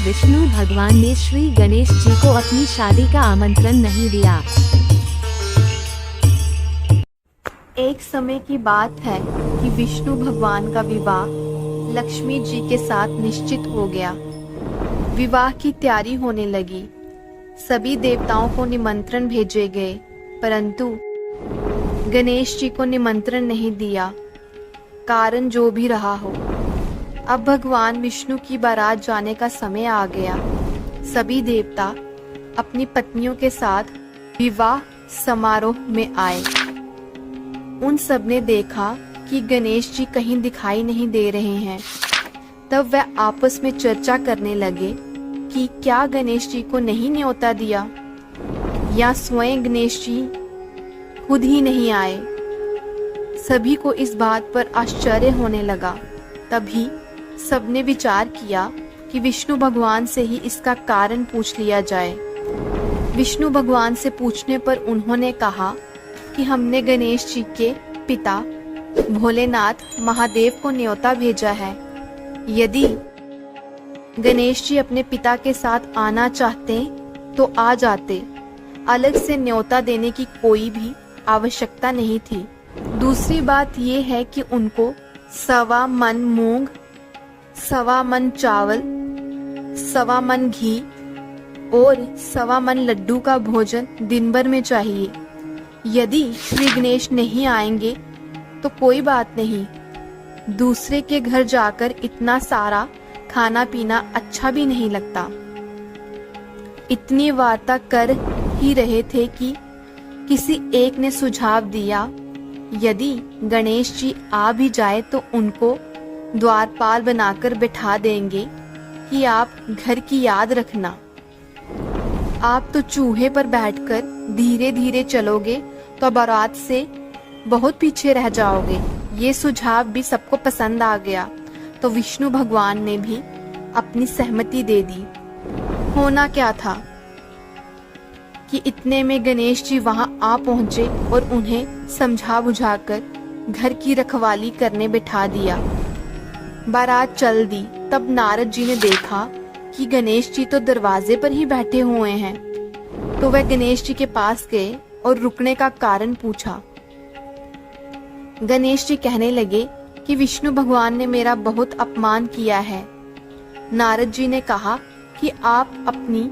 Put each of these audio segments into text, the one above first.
विष्णु भगवान ने श्री गणेश जी को अपनी शादी का आमंत्रण नहीं दिया। एक समय की बात है कि विष्णु भगवान का विवाह लक्ष्मी जी के साथ निश्चित हो गया। विवाह की तैयारी होने लगी। सभी देवताओं को निमंत्रण भेजे गए, परंतु गणेश जी को निमंत्रण नहीं दिया। कारण जो भी रहा हो, अब भगवान विष्णु की बारात जाने का समय आ गया। सभी देवता अपनी पत्नियों के साथ विवाह समारोह में आए। उन सब ने देखा कि गणेश जी कहीं दिखाई नहीं दे रहे हैं। तब वह आपस में चर्चा करने लगे कि क्या गणेश जी को नहीं न्योता दिया, या स्वयं गणेश जी खुद ही नहीं आए। सभी को इस बात पर आश्चर्य होने लगा। तभी सबने विचार किया कि विष्णु भगवान से ही इसका कारण पूछ लिया जाए। विष्णु भगवान से पूछने पर उन्होंने कहा कि हमने गणेश जी के पिता भोलेनाथ महादेव को न्योता भेजा है। यदि गणेश जी अपने पिता के साथ आना चाहते तो आ जाते। अलग से न्योता देने की कोई भी आवश्यकता नहीं थी। दूसरी बात यह है कि उनको 1.25 मन मूंग, 1.25 मन चावल, 1.25 मन घी और 1.25 मन लड्डू का भोजन दिन भर में चाहिए। यदि श्री गणेश नहीं आएंगे तो कोई बात नहीं, दूसरे के घर जाकर इतना सारा खाना पीना अच्छा भी नहीं लगता। इतनी वार्ता कर ही रहे थे कि किसी एक ने सुझाव दिया, यदि गणेश जी आ भी जाए तो उनको द्वारपाल बनाकर बिठा देंगे कि आप घर की याद रखना। आप तो चूहे पर बैठकर धीरे धीरे चलोगे तो बारात से बहुत पीछे रह जाओगे। ये सुझाव भी सबको पसंद आ गया, तो विष्णु भगवान ने भी अपनी सहमति दे दी। होना क्या था कि इतने में गणेश जी वहां आ पहुंचे और उन्हें समझा बुझाकर घर की रखवाली करने बिठा दिया। बारात चल दी। तब नारद जी ने देखा कि गणेश जी तो दरवाजे पर ही बैठे हुए हैं, तो वह गणेश जी के पास गए और रुकने का कारण पूछा। गणेश जी कहने लगे कि विष्णु भगवान ने मेरा बहुत अपमान किया है। नारद जी ने कहा कि आप अपनी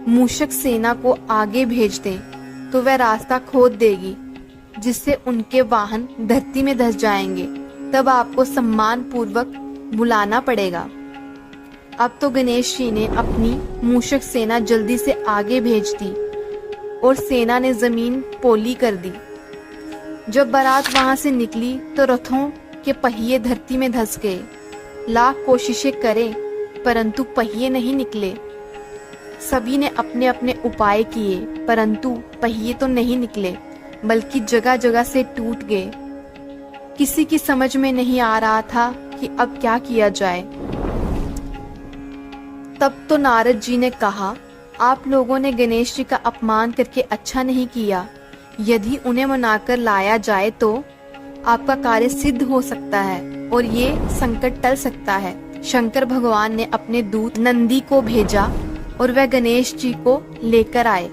मूषक सेना को आगे भेज दें तो वह रास्ता खोद देगी, जिससे उनके वाहन धरती में धंस जाएंगे। तब आपको सम्मान पूर्वक बुलाना पड़ेगा। अब तो गणेश जी ने अपनी मूषक सेना जल्दी से आगे भेज दी और सेना ने जमीन पोली कर दी। जब बारात वहां से निकली तो रथों के पहिए धरती में धंस गए। लाख कोशिशें करें परंतु पहिए नहीं निकले। सभी ने अपने अपने उपाय किए, परंतु पहिए तो नहीं निकले, बल्कि जगह जगह से टूट गए। किसी की समझ में नहीं आ रहा था कि अब क्या किया जाए। तब तो नारद जी ने कहा, आप लोगों ने गणेश जी का अपमान करके अच्छा नहीं किया। यदि उन्हें मनाकर लाया जाए तो आपका कार्य सिद्ध हो सकता है और ये संकट टल सकता है। शंकर भगवान ने अपने दूत नंदी को भेजा और वह गणेश जी को लेकर आए।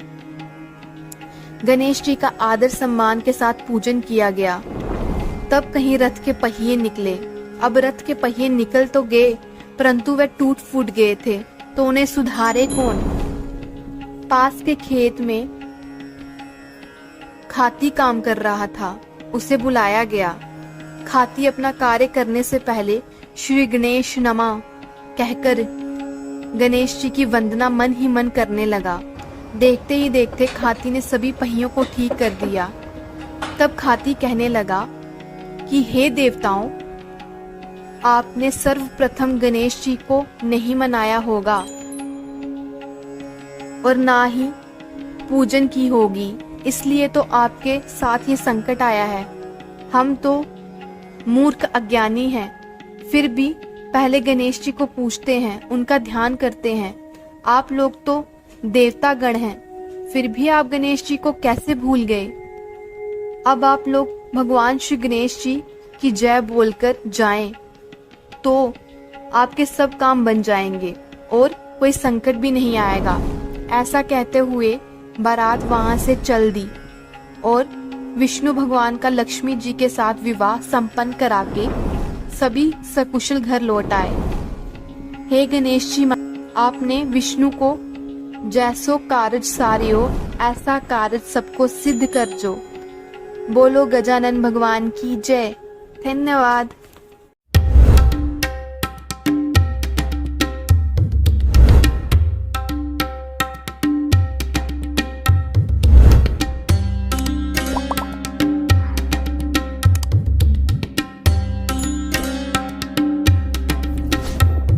गणेश जी का आदर सम्मान के साथ पूजन किया गया। तब कहीं रथ के पहिए निकले। अब रथ के पहिए निकल तो गए, परंतु वह टूट फूट गए थे, तो उन्हें सुधारे कौन। पास के खेत में खाती काम कर रहा था, उसे बुलाया गया। खाती अपना कार्य करने से पहले श्री गणेश नमः कहकर गणेश जी की वंदना मन ही मन करने लगा। देखते ही देखते खाती ने सभी पहियों को ठीक कर दिया। तब खाती कहने लगा कि हे देवताओं, आपने सर्वप्रथम गणेश जी को नहीं मनाया होगा और ना ही पूजन की होगी, इसलिए तो आपके साथ ये संकट आया है। हम तो मूर्ख अज्ञानी हैं, फिर भी पहले गणेश जी को पूजते हैं, उनका ध्यान करते हैं। आप लोग तो देवता गण हैं, फिर भी आप गणेश जी को कैसे भूल गए। अब आप लोग भगवान श्री गणेश जी की जय बोलकर जाएं, तो आपके सब काम बन जाएंगे और कोई संकट भी नहीं आएगा। ऐसा कहते हुए बारात वहां से चल दी और विष्णु भगवान का लक्ष्मी जी के साथ विवाह संपन्न करा के सभी सकुशल घर लौट आए। हे गणेश जी, आपने विष्णु को जैसो कारज सारियो ऐसा कारज सबको सिद्ध कर जो। बोलो गजानन भगवान की जय। धन्यवाद।